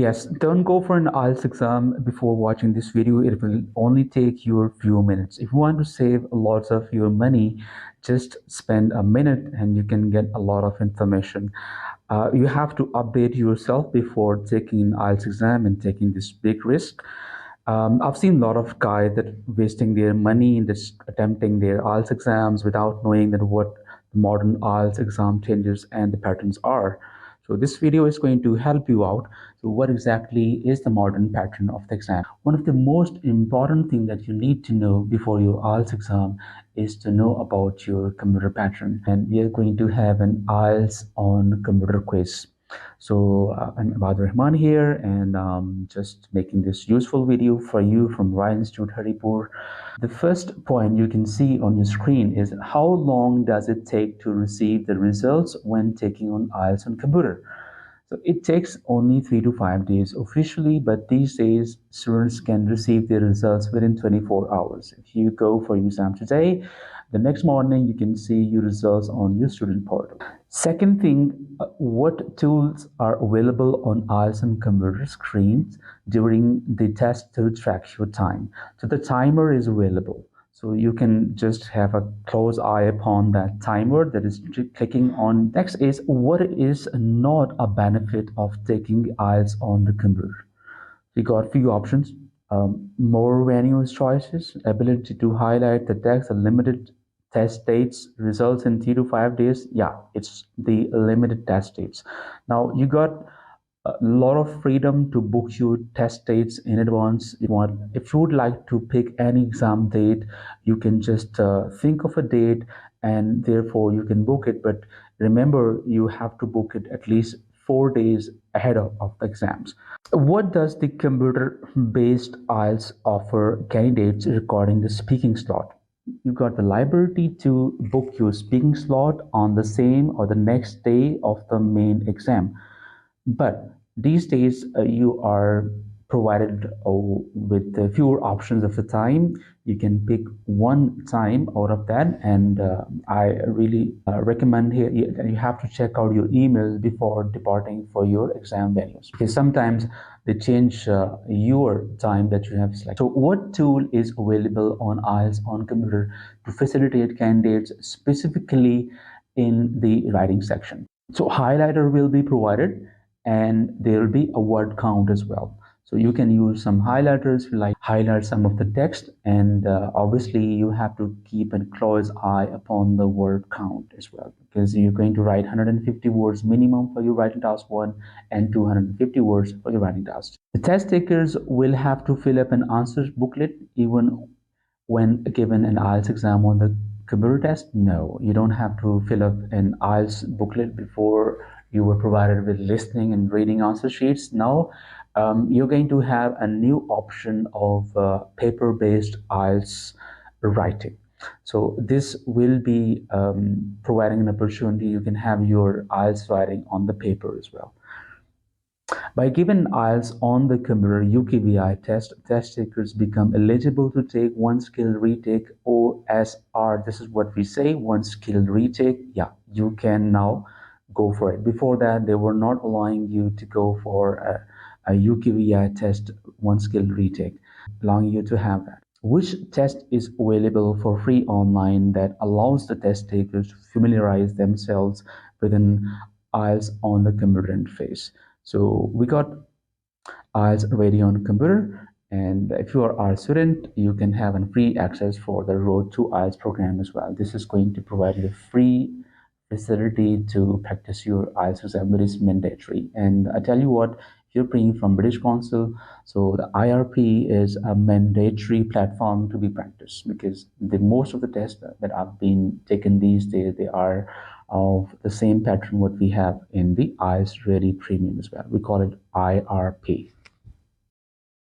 Yes, don't go for an IELTS exam before watching this video. It will only take you a few minutes. If you want to save lots of your money, just spend a minute and you can get a lot of information. You have to update yourself before taking an IELTS exam and taking this big risk. I've seen a lot of guys that wasting their money in just attempting their IELTS exams without knowing that what the modern IELTS exam changes and the patterns are. So this video is going to help you out. So what exactly is the modern pattern of the exam? One of the most important things that you need to know before your IELTS exam is to know about your computer pattern. And we are going to have an IELTS on computer quiz. So I'm Abad Rahman here, and just making this useful video for you from Royal Institute Haripur. The first point you can see on your screen is how long does it take to receive the results when taking on IELTS on computer. So it takes only 3 to 5 days officially, but these days students can receive their results within 24 hours. If you go for your exam today, the next morning you can see your results on your student portal. Second thing, what tools are available on IELTS and computer screens during the test to track your time? So the timer is available. So you can just have a close eye upon that timer that is clicking on. Next is what is not a benefit of taking IELTS on the computer. We got few options. More venues choices, ability to highlight the text, limited test dates, results in 3 to 5 days. Yeah, it's the limited test dates. Now you got a lot of freedom to book your test dates in advance. If you would like to pick any exam date, you can just think of a date and therefore you can book it. But remember, you have to book it at least 4 days ahead of the exams. What does the computer-based IELTS offer candidates regarding the speaking slot? You got the liberty to book your speaking slot on the same or the next day of the main exam. But these days, you are provided with fewer options of the time. You can pick one time out of that, and I really recommend here that you have to check out your emails before departing for your exam venues, because sometimes they change your time that you have selected. So, what tool is available on IELTS on computer to facilitate candidates specifically in the writing section? So, highlighter will be provided and there will be a word count as well. So you can use some highlighters like highlight some of the text, and obviously you have to keep a close eye upon the word count as well, because you're going to write 150 words minimum for your writing task 1 and 250 words for your writing task. The test takers will have to fill up an answers booklet even when given an IELTS exam on the computer test. No, you don't have to fill up an IELTS booklet before you were provided with listening and reading answer sheets. Now you're going to have a new option of paper-based IELTS writing. So this will be providing an opportunity. You can have your IELTS writing on the paper as well. By giving IELTS on the computer UKVI test, test takers become eligible to take one skill retake OSR. This is what we say, one skill retake. Yeah, you can now go for it. Before that, they were not allowing you to go for a UKVI test, one skill retake, allowing you to have that. Which test is available for free online that allows the test takers to familiarize themselves with an IELTS on the computer interface? So we got IELTS ready on computer, and if you are a student, you can have a free access for the Road to IELTS program as well. This is going to provide you free facility to practice your IELTS exam, which is mandatory. And I tell you what, if you're paying from British Council, so the IRP is a mandatory platform to be practiced, because the most of the tests that have been taken these days, they are of the same pattern what we have in the IELTS Ready Premium as well. We call it IRP.